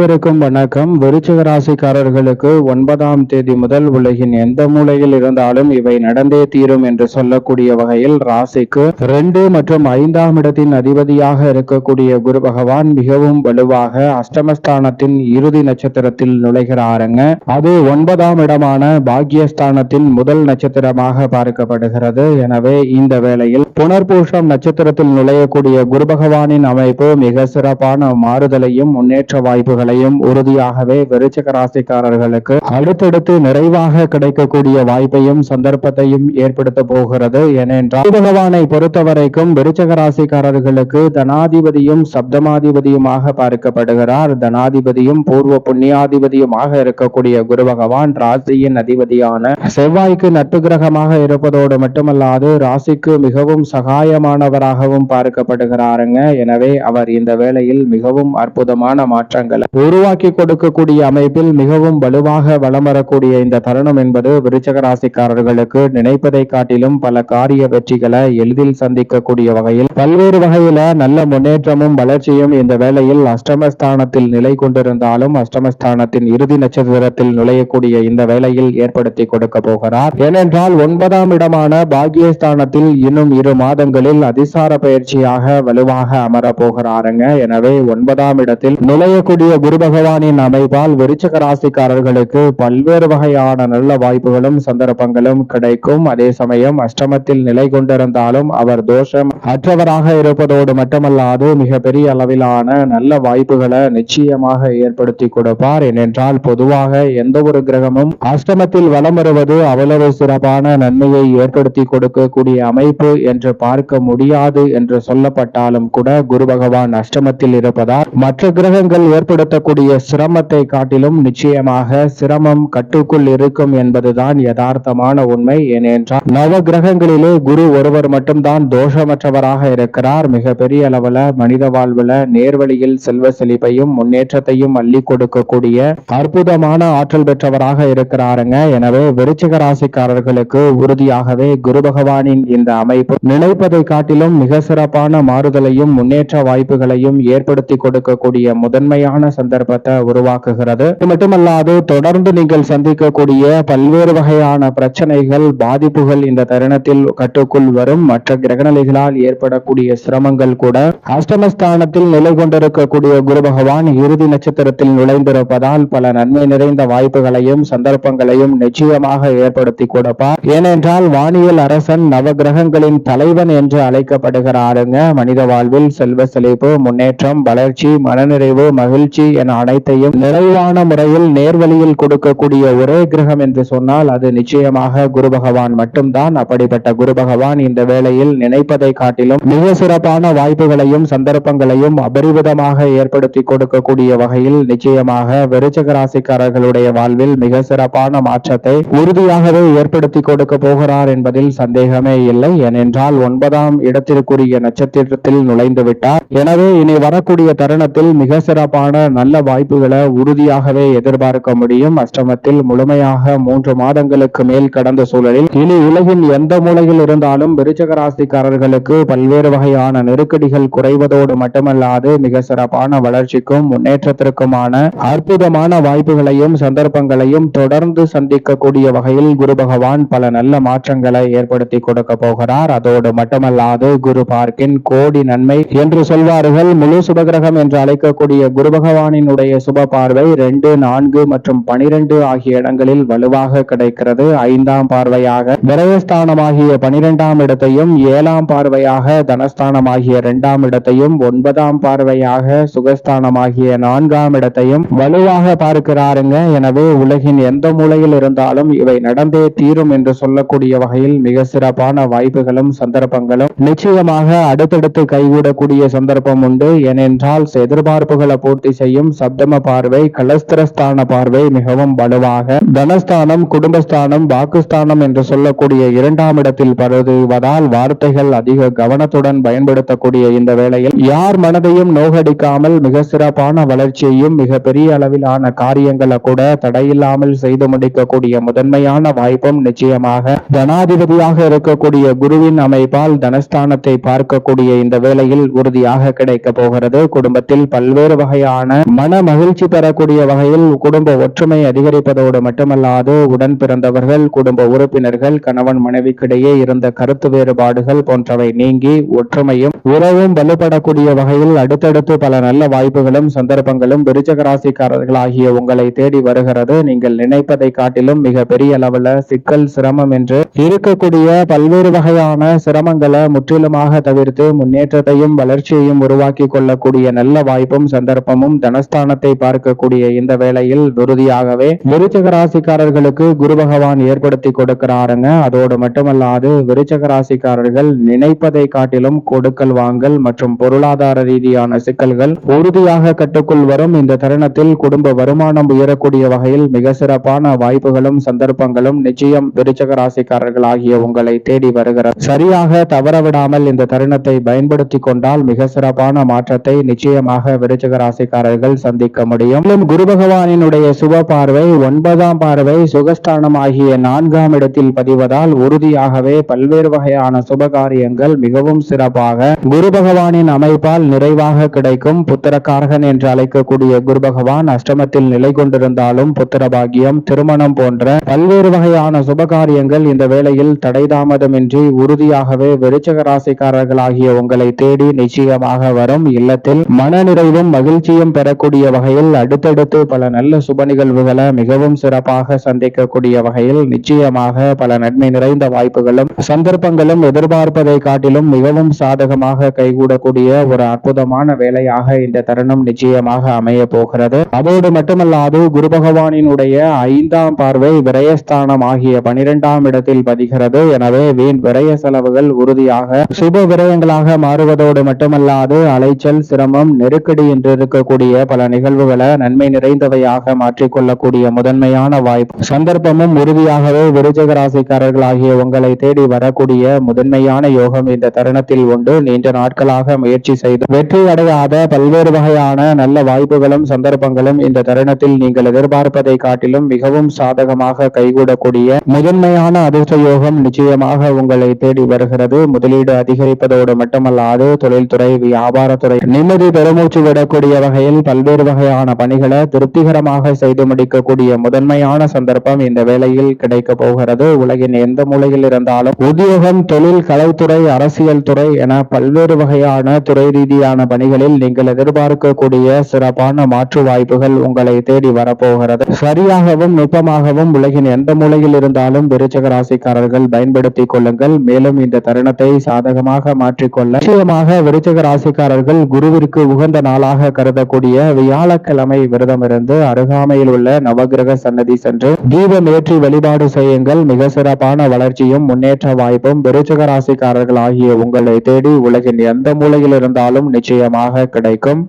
அனைவருக்கும் வணக்கம். விருச்சிக ராசிக்காரர்களுக்கு 9ஆம் தேதி முதல் உலகின் எந்த மூலையில் இருந்தாலும் இவை நடந்தே தீரும் என்று சொல்லக்கூடிய வகையில் ராசிக்கு 2 மற்றும் 5ஆம் இடத்தின் அதிபதியாக இருக்கக்கூடிய குரு பகவான் மிகவும் வலுவாக அஷ்டமஸ்தானத்தின் இறுதி நட்சத்திரத்தில் நுழைகிறாருங்க. அது 9ஆம் இடமான பாக்கியஸ்தானத்தின் முதல் நட்சத்திரமாக பார்க்கப்படுகிறது. எனவே இந்த வேளையில் புனர்பூஷம் நட்சத்திரத்தில் நுழையக்கூடிய குரு பகவானின் அமைப்பு மிக சிறப்பான மாறுதலையும் முன்னேற்ற வாய்ப்புகளையும் உறுதியாகவே விருச்சிக ராசிக்காரர்களுக்கு அடுத்தடுத்து நிறைவாக கிடைக்கக்கூடிய வாய்ப்பையும் சந்தர்ப்பத்தையும் ஏற்படுத்த போகிறது. ஏனென்றால் பகவானை பொறுத்தவரைக்கும் விருச்சிக ராசிக்காரர்களுக்கு தனாதிபதியும் சப்தமாதிபதியுமாக பார்க்கப்படுகிறார். தனாதிபதியும் பூர்வ புண்ணியாதிபதியுமாக இருக்கக்கூடிய குரு பகவான் ராசியின் அதிபதியான செவ்வாய்க்கு நட்பு கிரகமாக இருப்பதோடு மட்டுமல்லாது ராசிக்கு மிகவும் சகாயமானவராகவும் பார்க்கப்படுகிறாருங்க. எனவே அவர் இந்த வேளையில் மிகவும் அற்புதமான மாற்றங்களை உருவாக்கி கொடுக்கக்கூடிய அமைப்பில் மிகவும் வலுவாக வலம் வரக்கூடிய இந்த தருணம் என்பது விருச்சிக ராசிக்காரர்களுக்கு நினைப்பதை காட்டிலும் பல காரிய வெற்றிகளை எளிதில் சந்திக்கக்கூடிய வகையில் பல்வேறு வகையில நல்ல முன்னேற்றமும் வளர்ச்சியும் இந்த வேளையில் அஷ்டமஸ்தானத்தில் நிலை கொண்டிருந்தாலும் அஷ்டமஸ்தானத்தின் இறுதி நட்சத்திரத்தில் நுழையக்கூடிய இந்த வேளையில் ஏற்படுத்தி கொடுக்க போகிறார். ஏனென்றால் 9ஆம் இடமான பாக்கியஸ்தானத்தில் இன்னும் 2 மாதங்களில் அதிசார பயிற்சியாக வலுவாக அமர போகிறாருங்க. எனவே 9ஆம் இடத்தில் நுழையக்கூடிய குரு பகவானின் அமைப்பால் விருச்சிக ராசிக்காரர்களுக்கு பல்வேறு வகையான நல்ல வாய்ப்புகளும் சந்தர்ப்பங்களும் கிடைக்கும். அதே சமயம் அஷ்டமத்தில் நிலை கொண்டிருந்தாலும் அவர் தோஷம் அற்றவராக இருப்பதோடு மட்டுமல்லாது மிக பெரிய அளவிலான நல்ல வாய்ப்புகளை நிச்சயமாக ஏற்படுத்தி கொடுப்பார். ஏனென்றால் பொதுவாக எந்த ஒரு கிரகமும் அஷ்டமத்தில் வலம் வருவது அவ்வளவு சிறப்பான நன்மையை ஏற்படுத்தி கொடுக்கக்கூடிய அமைப்பு என்று பார்க்க முடியாது என்று சொல்லப்பட்டாலும் கூட குரு பகவான் அஷ்டமத்தில் இருப்பதால் மற்ற கிரகங்கள் ஏற்படுத்தக்கூடிய சிரமத்தை காட்டிலும் நிச்சயமாக சிரமம் கட்டுக்குள் இருக்கும் என்பதுதான் யதார்த்தமான உண்மை. ஏனென்றால் நவ கிரகங்களிலே குரு ஒருவர் மட்டும்தான் தோஷமற்றவராக இருக்கிறார். மிக பெரிய அளவுல மனித வாழ்வுல நேர்வழியில் செல்வ செழிப்பையும் முன்னேற்றத்தையும் அள்ளி கொடுக்கக்கூடிய அற்புதமான ஆற்றல் பெற்றவராக இருக்கிறாருங்க. எனவே விருச்சிக ராசிக்காரர்களுக்கு உறுதியாகவே குரு பகவானின் இந்த அமைப்பு நினைப்பதை காட்டிலும் மிக சிறப்பான மாறுதலையும் முன்னேற்ற வாய்ப்புகளையும் ஏற்படுத்தி கொடுக்கக்கூடிய முதன்மையான சந்தர்ப்பத்தை உருவாக்குகிறது. மட்டுமல்லாது தொடர்ந்து நீங்கள் சந்திக்கக்கூடிய பல்வேறு வகையான பிரச்சனைகள் பாதிப்புகள் இந்த தருணத்தில் கட்டுக்குள் வரும். மற்ற கிரகநிலைகளால் ஏற்படக்கூடிய சிரமங்கள் கூட அஷ்டமஸ்தானத்தில் நிலை கொண்டிருக்கக்கூடிய குரு பகவான் இறுதி நட்சத்திரத்தில் நுழைந்திருப்பதால் பல நன்மை நிறைந்த வாய்ப்புகளையும் சந்தர்ப்பங்களையும் நிச்சயமாக ஏற்படுத்தி கொடுப்பார். ஏனென்றால் வானியல் அரசன் நவ கிரகங்களின் தலைவன் என்று அழைக்கப்படுகிறாருங்க. மனித வாழ்வில் செல்வ செழிப்பு முன்னேற்றம் வளர்ச்சி மனநிறைவு மகிழ்ச்சி என அனைத்தையும் நிறைவான முறையில் நேர்வழியில் கொடுக்கக்கூடிய ஒரே கிரகம் என்று சொன்னால் அது நிச்சயமாக குரு பகவான் மட்டும்தான். அப்படிப்பட்ட குரு பகவான் இந்த வேளையில் நினைப்பதை காட்டிலும் மிக சிறப்பான வாய்ப்புகளையும் சந்தர்ப்பங்களையும் அபரிவிதமாக ஏற்படுத்தி கொடுக்கக்கூடிய வகையில் நிச்சயமாக விருச்சிக ராசிக்காரர்களுடைய வாழ்வில் மிக சிறப்பான மாற்றத்தை உறுதியாகவே ஏற்படுத்தி கொடுக்க போகிறார் என்பதில் சந்தேகமே இல்லை. ஏனென்றால் 9ஆம் இடத்திற்குரிய நட்சத்திரத்தில் நுழைந்து விட்டார். எனவே இனி வரக்கூடிய தருணத்தில் மிக சிறப்பான நல்ல வாய்ப்புகளை உறுதியாகவே எதிர்பார்க்க முடியும். அஷ்டமத்தில் முழுமையாக 3 மாதங்களுக்கு மேல் கடந்த சூழலில் இனி உலகின் எந்த மூலையில் இருந்தாலும் விருச்சிக ராசிக்காரர்களுக்கு பல்வேறு வகையான நெருக்கடிகள் குறைவதோடு மட்டுமல்லாது மிக சிறப்பான வளர்ச்சிக்கும் முன்னேற்றத்திற்குமான அற்புதமான வாய்ப்புகளையும் சந்தர்ப்பங்களையும் தொடர்ந்து சந்திக்கக்கூடிய வகையில் குரு பகவான் பல நல்ல மாற்றங்களை ஏற்படுத்தி கொடுக்க போகிறார். அதோடு மட்டுமல்லாது குரு பார்க்கின் கோடி நன்மை என்று சொல்வார்கள். முழு சுபகிரகம் என்று அழைக்கக்கூடிய குரு பகவானினுடைய சுப பார்வை 2, 4 மற்றும் 12 ஆகிய இடங்களில் வலுவாக கிடைக்கிறது. 5ஆம் பார்வையாக விரயஸ்தானமாகிய 12ஆம் இடத்தையும் 7ஆம் பார்வையாக தனஸ்தானமாகிய 2ஆம் இடத்தையும் 9ஆம் பார்வையாக சுகஸ்தானமாகிய 4ஆம் இடத்தையும் வலுவாக பார்க்கிறாருங்க. எனவே உலகின் எந்த மூலையில் இருந்தாலும் இவை நடந்தே தீரும் என்று சொல்லக்கூடிய வகையில் மிக சிறப்பான வாய்ப்புகளும் சந்தர்ப்பங்களும் நிச்சயமாக அடுத்தடுத்து கைகூடக்கூடிய சந்தர்ப்பம் உண்டு. ஏனென்றால் எதிர்பார்ப்புகளை பூர்த்தி செய்யும் சப்தம பார்வை கலஸ்திரஸ்தான பார்வை மிகவும் வலுவாக தனஸ்தானம் குடும்பஸ்தானம் வாக்குஸ்தானம் என்று சொல்லக்கூடிய 2ஆம் இடத்தில் பருவதால் வார்த்தைகள் அதிக கவனத்துடன் பயன்படுத்தக்கூடிய இந்த வேளையில் யார் மனதையும் நோகடிக்காமல் மிக சிறப்பான வளர்ச்சியையும் மிக பெரிய அளவிலான காரியங்களை கூட தடையில்லாமல் செய்து முடிக்கக்கூடிய முதன்மையான வாய்ப்பும் நிச்சயமாக தனாதிபதியாக இருக்கக்கூடிய குருவின் அமைப்பால் தனஸ்தானத்தை பார்க்கக்கூடிய இந்த வேளையில் உறுதியாக கிடைக்க போகிறது. குடும்பத்தில் பல்வேறு வகையான மன மகிழ்ச்சி பெறக்கூடிய வகையில் குடும்ப ஒற்றுமை அதிகரிப்பதோடு மட்டுமல்லாது உடன் பிறந்தவர்கள், குடும்ப உறுப்பினர்கள், கணவன் மனைவிக்கிடையே இருந்த கருத்து வேறுபாடுகள் போன்றவை நீங்கி ஒற்றுமையும் உறவும் வலுப்படக்கூடிய வகையில் அடுத்தடுத்து பல நல்ல வாய்ப்புகளும் சந்தர்ப்பங்களும் விருச்சிக ராசிக்காரர்களாகிய உங்களை தேடி வருகிறது. நீங்கள் நினைப்பதை காட்டிலும் மிக பெரிய அளவுல சிக்கல், சிரமம் என்று இருக்கக்கூடிய பல்வேறு வகையான சிரமங்களை முற்றிலுமாக தவிர்த்து முன்னேற்றத்தையும் வளர்ச்சியையும் உருவாக்கி கொள்ளக்கூடிய நல்ல வாய்ப்பும் சந்தர்ப்பமும் தனஸ்தானத்தை பார்க்கக்கூடிய இந்த வேளையில் உறுதியாகவே விருச்சிக ராசிக்காரர்களுக்கு குரு பகவான் ஏற்படுத்தி கொடுக்கிறாருங்க. அதோடு மட்டுமல்லாது விருச்சிக ராசிக்காரர்கள் நினைப்பதை காட்டிலும் கொடுக்கல் வாங்கல் மற்றும் பொருளாதார ரீதியான சிக்கல்கள் உறுதியாக கட்டுக்குள் வரும். இந்த தருணத்தில் குடும்ப வருமானம் உயரக்கூடிய வகையில் மிக சிறப்பான வாய்ப்புகளும் சந்தர்ப்பங்களும் நிச்சயம் விருச்சிக ராசிக்காரர்கள் ஆகிய உங்களை தேடி வருகிறது. சரியாக தவறவிடாமல் இந்த தருணத்தை பயன்படுத்தி கொண்டால் மிக சிறப்பான மாற்றத்தை நிச்சயமாக விருச்சிக ராசிக்காரர்கள் சந்திக்க முடியும். குரு பகவானினுடைய சுப பார்வை 9ஆம் பார்வை சுகஸ்தானம் ஆகிய 4ஆம் இடத்தில் பதிவதால் உறுதியாகவே பல்வேறு வகையான சுபகாரியங்கள் மிகவும் சிறப்பாக குரு பகவானின் அமைப்பால் நிறைவாக கிடைக்கும். புத்திரக்காரகன் என்று அழைக்கக்கூடிய குரு பகவான் அஷ்டமத்தில் நிலை கொண்டிருந்தாலும் புத்திர பாக்கியம், திருமணம் போன்ற பல்வேறு வகையான சுபகாரியங்கள் இந்த வேளையில் தடைதாமதமின்றி உறுதியாகவே விருச்சிக ராசிக்காரர்கள் ஆகிய உங்களை தேடி நிச்சயமாக வரும். இல்லத்தில் மன நிறைவும் மகிழ்ச்சியும் பெறக்கூடிய வகையில் அடுத்தடுத்து பல நல்ல சுப நிகழ்வுகளை மிகவும் சிறப்பாக சந்திக்கக்கூடிய வகையில் நிச்சயமாக பல நன்மை நிறைந்த வாய்ப்புகளும் சந்தர்ப்பங்களும் எதிர்பார்ப்பதை காட்டிலும் மிகவும் சாதகமாக கைகூடக்கூடிய ஒரு அற்புதமான வேலையாக இந்த தருணம் நிச்சயமாக அமைய போகிறது. அதோடு மட்டுமல்லாது குரு பகவானினுடைய 5ஆம் பார்வை விரயஸ்தானம் ஆகிய 12ஆம் இடத்தில் பதிகிறது. எனவே வீண் விரய செலவுகள் உறுதியாக சுப விரயங்களாக மாறுவதோடு மட்டுமல்லாது அலைச்சல், சிரமம், நெருக்கடி என்று இருக்கக்கூடிய பல நிகழ்வுகளை நன்மை நிறைந்தவையாக மாற்றிக்கொள்ளக்கூடிய முதன்மையான வாய்ப்பு சந்தர்ப்பமும் உறுதியாகவே விருச்சிக ராசிக்காரர்கள் ஆகிய உங்களை தேடி வரக்கூடிய முதன்மையான யோகம் இந்த தருணத்தில் உண்டு. நீண்ட நாட்களாக முயற்சி செய்து வெற்றி அடையாத பல்வேறு வகையான நல்ல வாய்ப்புகளும் சந்தர்ப்பங்களும் இந்த தருணத்தில் நீங்கள் எதிர்பார்ப்பதை காட்டிலும் மிகவும் சாதகமாக கைகூடக்கூடிய முதன்மையான அதிர்ஷ்ட யோகம் நிச்சயமாக உங்களை தேடி வருகிறது. முதலீடு அதிகரிப்பதோடு மட்டுமல்லாது தொழில்துறை, வியாபாரத்துறை நிம்மதி பெருமூச்சு விடக்கூடிய வகையில் பல்வேறு வகையான பணிகளை திருப்திகரமாக செய்து முடிக்கக்கூடிய முதன்மையான சந்தர்ப்பம் இந்த வேளையில் கிடைக்க போகிறது. உலகின் எந்த மூலையில் இருந்தாலும் உத்தியோகம், தொழில், கலைத்துறை, அரசியல் துறை என பல்வேறு வகையான துறை ரீதியான பணிகளில் நீங்கள் எதிர்பார்க்கக்கூடிய சிறப்பான மாற்று வாய்ப்புகள் உங்களை தேடி வரப்போகிறது. சரியாகவும் நுட்பமாகவும் உலகின் எந்த மூலையில் இருந்தாலும் விருச்சிக ராசிக்காரர்கள் பயன்படுத்திக் கொள்ளுங்கள். மேலும் இந்த தருணத்தை சாதகமாக மாற்றிக்கொள்ள நிச்சயமாக விருச்சிக ராசிக்காரர்கள் குருவிற்கு உகந்த நாளாக கருதக்கூடிய வியாழக்கிழமை விரதமிருந்து அருகாமையில் உள்ள நவகிரக சன்னதி சென்று தீபம் ஏற்றி வழிபாடு செய்யுங்கள். மிக சிறப்பான வளர்ச்சியும் முன்னேற்ற வாய்ப்பும் விருச்சிக ராசிக்காரர்கள் ஆகிய உங்களை தேடி உலகின் எந்த மூலையில் இருந்தாலும் நிச்சயமாக கிடைக்கும்.